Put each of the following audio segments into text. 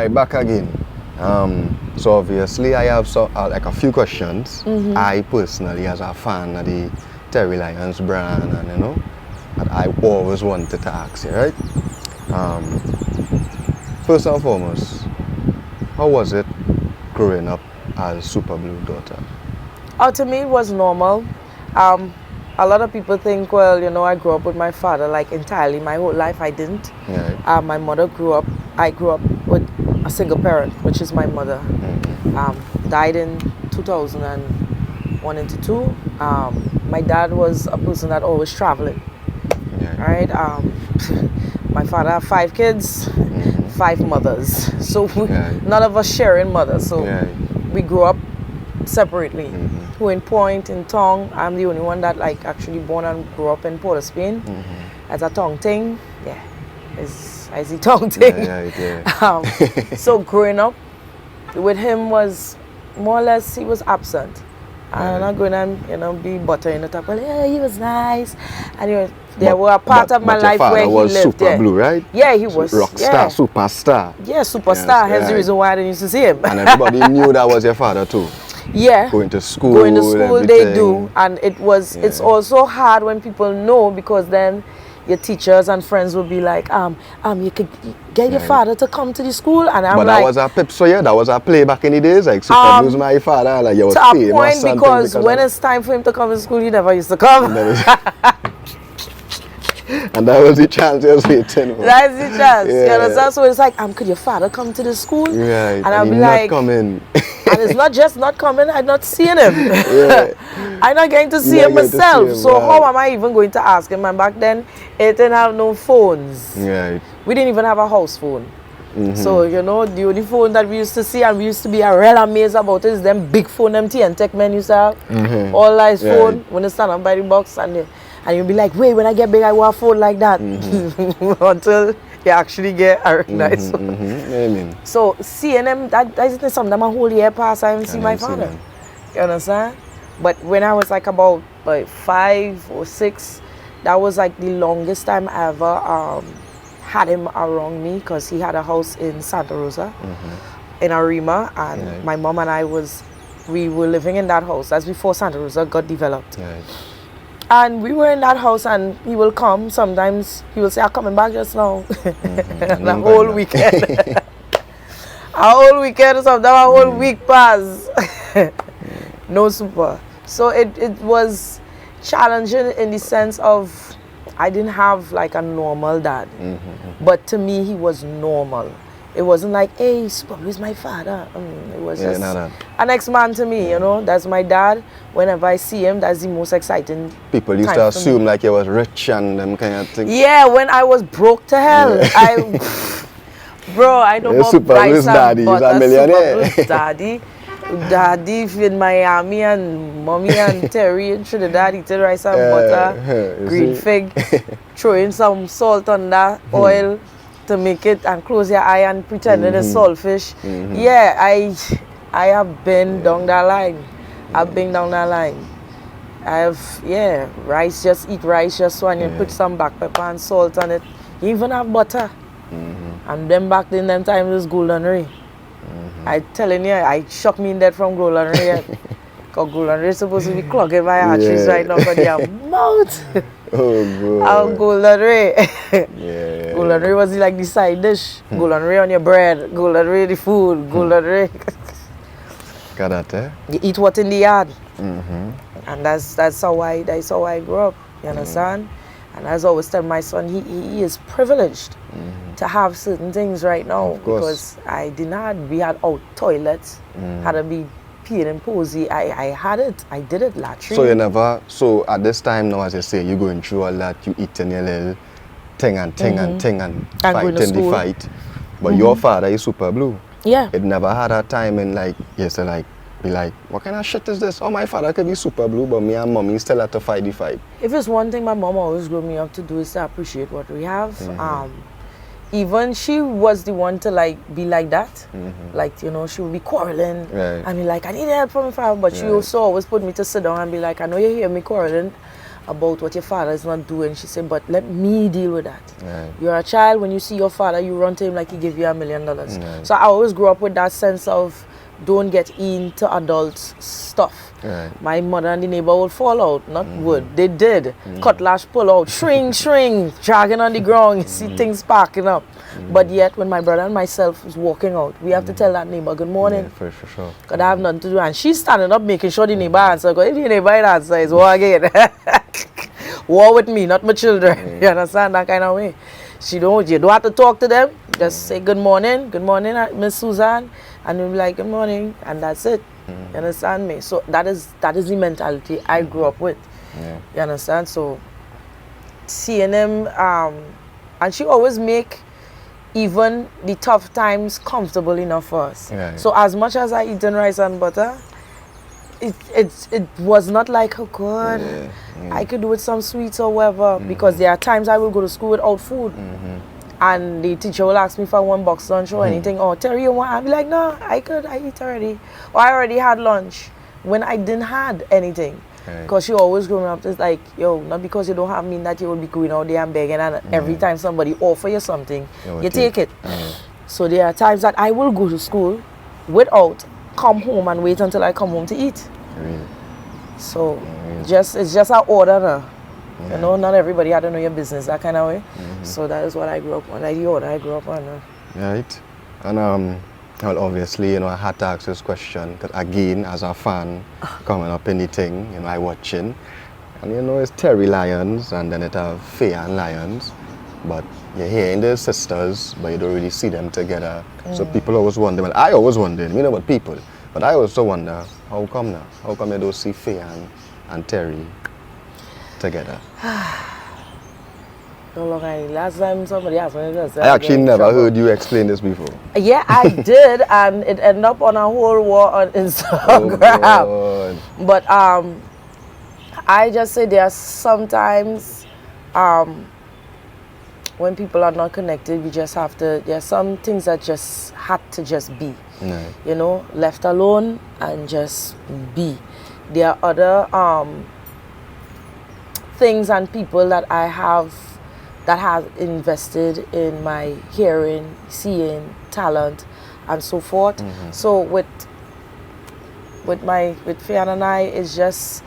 right, back again. So obviously I have like a few questions. I personally, as a fan of the Terri Lyons brand, and you know, that I always wanted to ask you, right? First and foremost, how was it growing up as Super Blue daughter? Oh, to me, it was normal. A lot of people think, well, you know, I grew up with my father like entirely. My whole life, I didn't. Yeah. My mother I grew up with a single parent, which is my mother. Died in 2001 and 2. My dad was a person that always traveling. Yeah. Right? My father had 5 kids, 5 mothers. So none of us sharing mothers. So we grew up separately. In Point, in Tong, I'm the only one that like actually born and grew up in Port of Spain. As a Tong thing, as a Tong thing. So growing up with him was more or less, he was absent. I'm not going to, you know, be buttering it up. Well, yeah, he was nice. And there were a part of my life where he lived. Super Blue, right? Yeah, he was. Rock star, superstar. Yeah, superstar. Hence the reason why I didn't used to see him. And everybody knew that was your father too. Yeah. Going to school. Everything. They do. And it's also hard when people know, because then your teachers and friends will be like, you could get your father to come to the school, and I'm but like, that was a pep, so yeah, that was a play back in the days, like Super Blue's my father, like you was to a famous point, because when it's time for him to come to school, he never used to come. And that was the chance he was waiting for. That's the chance. You understand? So it's like, could your father come to the school? Yeah, and I'll be like, not coming. And it's not just not coming, I'm not seeing him. I'm not going to see him myself. So how am I even going to ask him? And back then, it didn't have no phones. We didn't even have a house phone. So, you know, the only phone that we used to see, and we used to be real amazed about it, is them big phone, them Tech men used to have. All eyes phone, when they stand up by the box, and you'll be like, wait, when I get big, I want a phone like that. Until you actually get a nice phone. So seeing them, that isn't something that my whole year past, I haven't seen my father. You understand? But when I was like about 5 or 6, that was like the longest time I ever had him around me, because he had a house in Santa Rosa, in Arima, and my mom and we were living in that house. That's before Santa Rosa got developed. And we were in that house, and he will come. Sometimes he will say, I'm coming back just now. And a whole weekend. A whole weekend or something, a whole week passed. No super. So it was challenging in the sense of I didn't have like a normal dad. But to me, he was normal. It wasn't like, hey, Super Blue is my father. It was just an ex-man to me, you know. That's my dad. Whenever I see him, that's the most exciting. People used to assume like he was rich and them kind of things. Yeah, when I was broke to hell. Bro, I know about Super Blue's daddy. He's a millionaire. Super Blue's daddy in Miami, and mommy and Terri in Trinidad eating rice and butter, green fig, throwing some salt on that oil to make it, and close your eye and pretending it's saltfish. Yeah, I have been down that line. I've been down that line. I have, rice, just eat rice just so, and you put some black pepper and salt on it. You even have butter. And then back in them times, it was Golden Ray. I telling you, I shocked me in that from Golden Ray. Because Golden Ray is supposed to be clogging my arteries right now for their mouth. Golden Ray. Golden Ray was like the side dish. Golden Ray on your bread. Golden Ray the food. Golden Ray. Got that, eh? You eat what in the yard. And that's how I grew up. You understand? And as I always tell my son, he is privileged to have certain things right now, because we had out toilets, had to be peeing and posy. I had it. I did it latrine. So at this time now, as you say, you're going through all that, you eating your little thing and fighting the fight. But your father is Super Blue. Yeah. It never had a time in like, be like, what kind of shit is this? Oh, my father could be Super Blue, but me and mommy still have to fight the fight. If it's one thing my mom always grew me up to do, is to appreciate what we have. Even she was the one to like be like that. Like, you know, she would be quarreling. I mean, like, I need help from my father, but she also always put me to sit down and be like, I know you hear me quarreling about what your father is not doing. She said, but let me deal with that. Right. You're a child. When you see your father, you run to him like he give you $1 million. Right. So I always grew up with that sense of don't get into adult stuff. Right. My mother and the neighbor would fall out, not would. They did. Cutlass pull out, shrink, dragging on the ground. You see things sparking up. But yet, when my brother and myself was walking out, we have to tell that neighbor, good morning. Yeah, for sure. Because I have nothing to do. And she's standing up making sure the neighbor answers. Because if the neighbor answers, it's war again. War with me, not my children. You understand? That kind of way. You don't have to talk to them. Just say good morning, Miss Suzanne. And you'll be like, good morning. And that's it. You understand me? So that is the mentality I grew up with. Yeah. You understand? So seeing him, and she always make even the tough times comfortable enough for us. Right. So as much as I eat rice and butter, it was not like, oh God, I could do with some sweets or whatever, because there are times I will go to school without food. And the teacher will ask me for one box lunch or anything. Or Terry, you want? I'll be like, no, I eat already. Or I already had lunch when I didn't had anything. Because she always growing up, it's like, yo, not because you don't have mean that you will be going out there and begging, and every time somebody offer you something, you take it. So there are times that I will go to school without, come home and wait until I come home to eat. Really? So it's just an order now. You know, not everybody had to know your business that kind of way. So that is what I grew up on. That's the order I grew up on. Right. And well, obviously, you know, I had to ask this question because, again, as a fan coming up in the thing, you know, I watching, and you know, it's Terri Lyons, and then it have Fay-Ann Lyons, but you're hearing the sisters, but you don't really see them together. So people always wonder. Well, I always wonder, you know, about people, but I also wonder, how come now? How come you don't see Fay-Ann and Terri together? Last time somebody asked me this, I actually never heard you explain this before. Yeah, I did, and it ended up on a whole war on Instagram. Oh, but I just say there are sometimes when people are not connected, we just have to. There are some things that just had to just be, you know, left alone and just be. There are other things and people that I have that have invested in my hearing, seeing, talent, and so forth. So with Fay-Ann and I just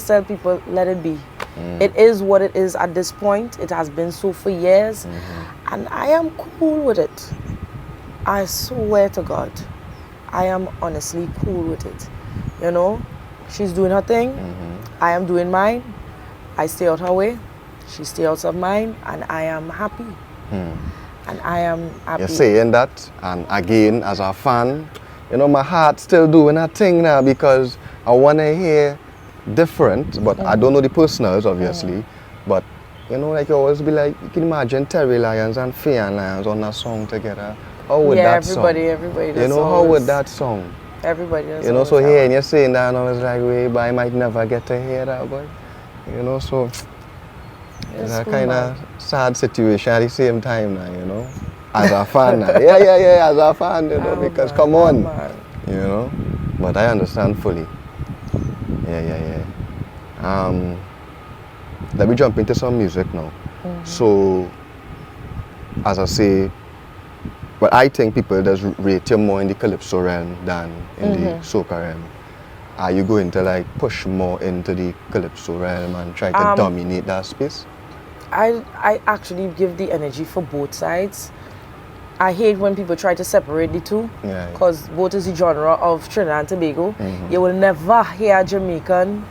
tell people, let it be. It is what it is at this point. It has been so for years, and I am cool with it. I swear to God, I am honestly cool with it. You know, she's doing her thing, I am doing mine. I stay out her way, she stay out of mine, and I am happy. And I am happy. You're saying that, and again, as a fan, you know, my heart's still doing her thing now because I want to hear different, but I don't know the personals, obviously. But, you know, like you always be like, you can imagine Terri Lyons and Fay-Ann Lyons on a song together. How would that song? Everybody does. You know, how would that song? Everybody does. You know, so here, and you're saying that, and I was like, wait, but I might never get to hear that, boy. You know, so it's a kind of sad situation at the same time now, you know, as a fan now. Yeah, as a fan, you know, because come on, you know, but I understand fully. Yeah. Let me jump into some music now. So, as I say, well, I think people just rate you more in the calypso realm than in the soca realm. Are you going to like push more into the calypso realm and try to dominate that space? I actually give the energy for both sides. I hate when people try to separate the two, because both is the genre of Trinidad and Tobago. You will never hear a Jamaican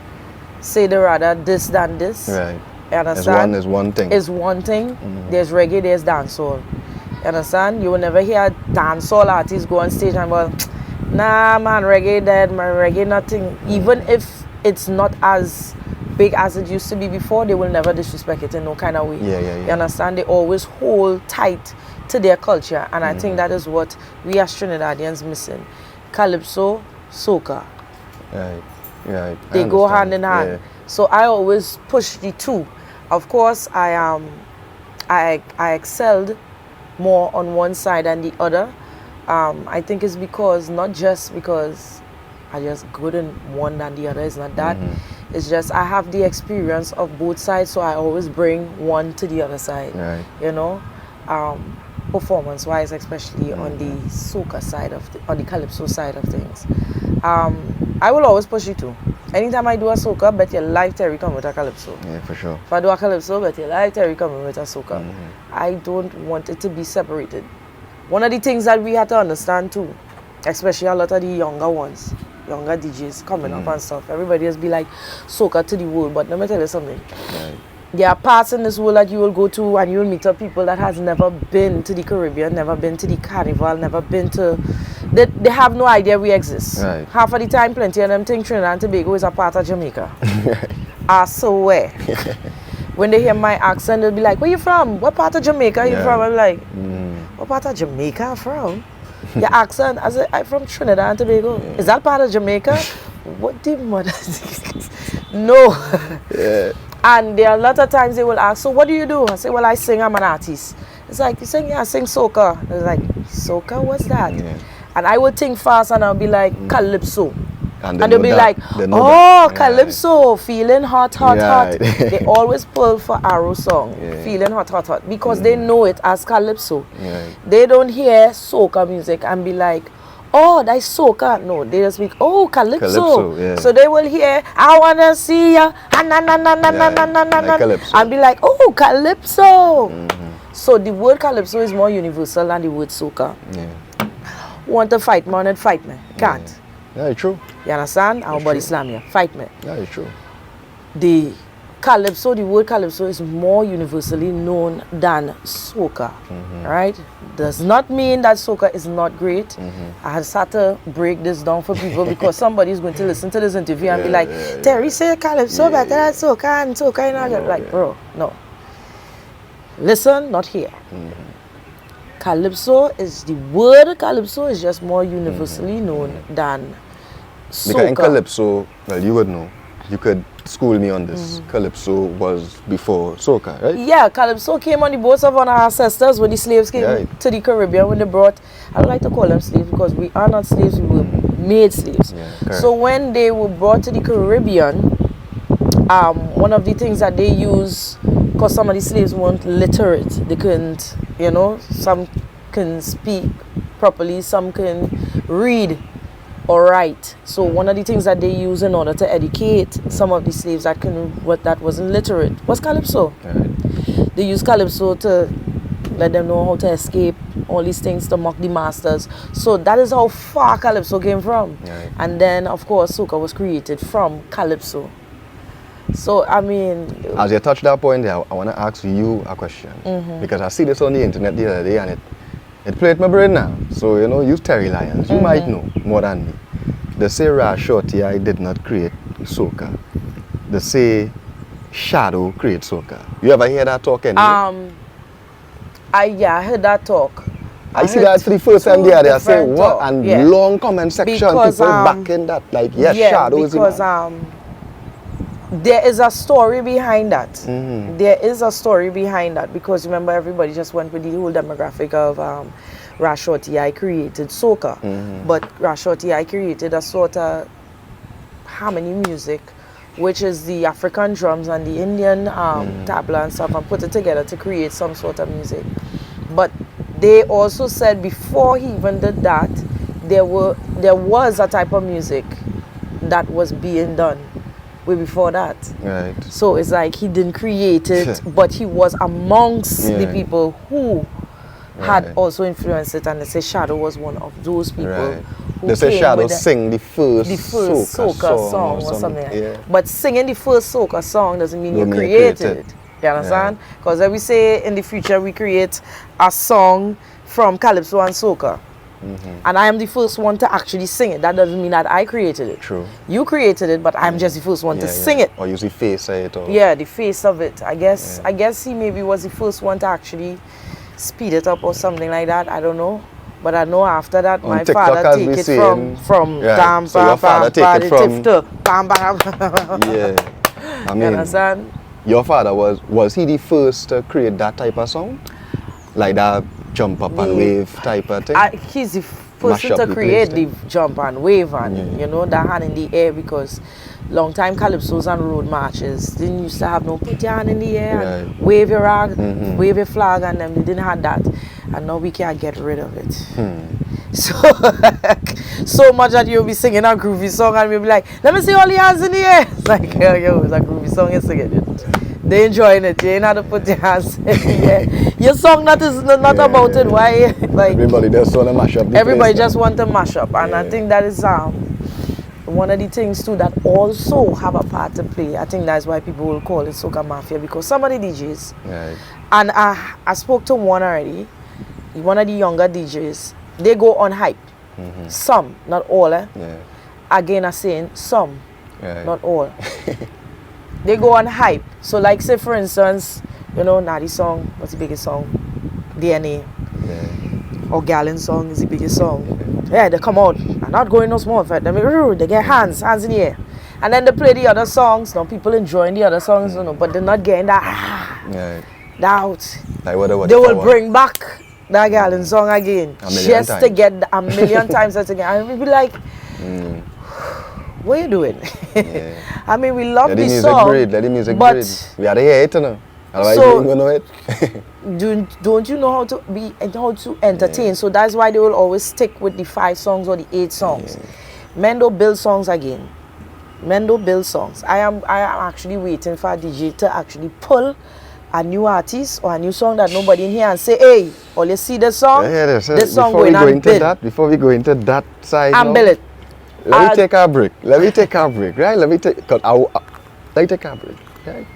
say they rather this than this. Right. You understand? It's one thing. It's one thing. There's reggae, there's dancehall. You understand? You will never hear a dancehall artist go on stage and go, nah man, reggae dead, man, reggae nothing. Even if it's not as big as it used to be before, they will never disrespect it in no kind of way. Yeah. You understand? They always hold tight to their culture, and I think that is what we as Trinidadians missing. Calypso, soca. Right. They go hand in hand. Yeah. So I always push the two. Of course, I excelled more on one side than the other. I think it's because, not just because I just good in one than the other, it's not that. It's just I have the experience of both sides, so I always bring one to the other side. Right. You know, performance-wise, especially on the soca side on the calypso side of things. I will always push you to. Anytime I do a soca, bet your life Terri come with a calypso. Yeah, for sure. If I do a calypso, bet your life Terri come with a soca. I don't want it to be separated. One of the things that we had to understand too, especially a lot of the younger ones, younger DJs coming up and stuff, everybody just be like, soca to the world, but let me tell you something. Right. There are parts in this world that you will go to and you will meet up people that has never been to the Caribbean, never been to the carnival, never been to... They have no idea we exist. Right. Half of the time, plenty of them think Trinidad and Tobago is a part of Jamaica. I swear. When they hear my accent, they'll be like, where you from? What part of Jamaica are you from? I'm like, what part of Jamaica I'm from? Your accent? I said, I'm from Trinidad and Tobago. Is that part of Jamaica? What the mother? No. Yeah. And there are a lot of times they will ask, so what do you do? I say, well, I sing, I'm an artist. It's like, you sing? Yeah, I sing soca. It's like, soca, what's that? Yeah. And I would think fast and I'll be like, calypso. And they'll be like, oh, calypso, feeling hot, hot, hot. They always pull for Arrow song, feeling hot, hot, hot, because they know it as calypso. They don't hear soca music and be like, oh, that's soca. No, they just speak, oh, calypso. So they will hear, I wanna see ya, and be like, oh, calypso. So the word calypso is more universal than the word soca. Want to fight me on it, fight me. Can't. Yeah, it's true. You understand? Our body slam you. Fight me. Yeah, it's true. The calypso, the word calypso is more universally known than soca. Right? Does not mean that soca is not great. I had had to break this down for people because somebody is going to listen to this interview and be like, Terri say calypso better than soca and soca and all that. Like, bro, no. Listen, not here. Calypso is, the word calypso is just more universally known than soca. Because in calypso, well, you would know, you could school me on this. Calypso was before soca, right? Yeah, calypso came on the boats of our ancestors when the slaves came to the Caribbean, when they brought, I don't like to call them slaves because we are not slaves, we were made slaves. So when they were brought to the Caribbean, one of the things that they use, because some of the slaves weren't literate, they couldn't, you know, some can speak properly, some can read or write. So one of the things that they use in order to educate some of the slaves that wasn't literate was calypso. They use calypso to let them know how to escape, all these things to mock the masters. So that is how far calypso came from. And then of course soca was created from calypso. So, I mean... As you touch that point there, I want to ask you a question. Because I see this on the internet the other day and it played my brain now. So, you know, you Terri Lyons, you might know more than me. They say Shorty, I did not create soca. They say Shadow create soca. You ever hear that talk anyway? I heard that talk. I see that for the first time there. They say what? And long comment section, because, people backing that. Like, yes, Shadow is in there is a story behind that. There is a story behind that because remember everybody just went with the whole demographic of Shorty I created soca. But Shorty I created a sort of harmony music, which is the African drums and the Indian tabla and stuff, and put it together to create some sort of music. But they also said before he even did that, there was a type of music that was being done way before that. So it's like he didn't create it, but he was amongst the people who had also influenced it, and they say Shadow was one of those people. Who they say Shadow sing the first soca song or something. But singing the first soca song doesn't mean you created it. You understand? Because if we say in the future we create a song from calypso and soca, and I am the first one to actually sing it, that doesn't mean that I created it. True. You created it, but I'm just the first one to sing it. Or use the face of it. Or... Yeah, the face of it. I guess he maybe was the first one to actually speed it up or something like that. I don't know. But I know after that, my father take it from bam, so your father take it from to bam, bam. I mean, you understand? Your father was he the first to create that type of song? Like that jump up and wave type of thing? He's the person to create the jump and wave and, you know, that hand in the air, because long time calypsos and road marches didn't used to have no put your hand in the air and wave your rag, wave your flag, and them, they didn't have that. And now we can't get rid of it. So, so much that you'll be singing a groovy song and we'll be like, let me see all the hands in the air. It's like, yo, it's a groovy song, you're singing it. They enjoying it. You ain't have to put your hands in the air. Your song not about it. Why? Like, everybody just want to mash up. Everybody just want to mash up. And I think that is one of the things too that also have a part to play. I think that's why people will call it Soca Mafia, because some of the DJs, and I spoke to one already, one of the younger DJs, they go on hype. Some, not all. Again, I'm saying some, not all. They go on hype. So like say for instance, you know, Nadi song, what's the biggest song? DNA. Or Gallon song is the biggest song. Yeah, they come out. I'm not going no small fight. They get hands in the air. And then they play the other songs. Now people enjoying the other songs, you know, but they're not getting that out. Like they will bring back that Gallon song again. Just to get a million times that again. And we'll be like, what are you doing? I mean, we love this song. Let the music breathe. We are here, you know. Otherwise, so, we don't know it. don't you know how to entertain? So that's why they will always stick with the 5 songs or the 8 songs. Mendo build songs again. Mendo build songs. I am actually waiting for a DJ to actually pull a new artist or a new song that nobody in here and say, hey, all you see this song? This song going and build. Before we go into that side, and build it. Let me take our break. Right? Let me take our break. Right?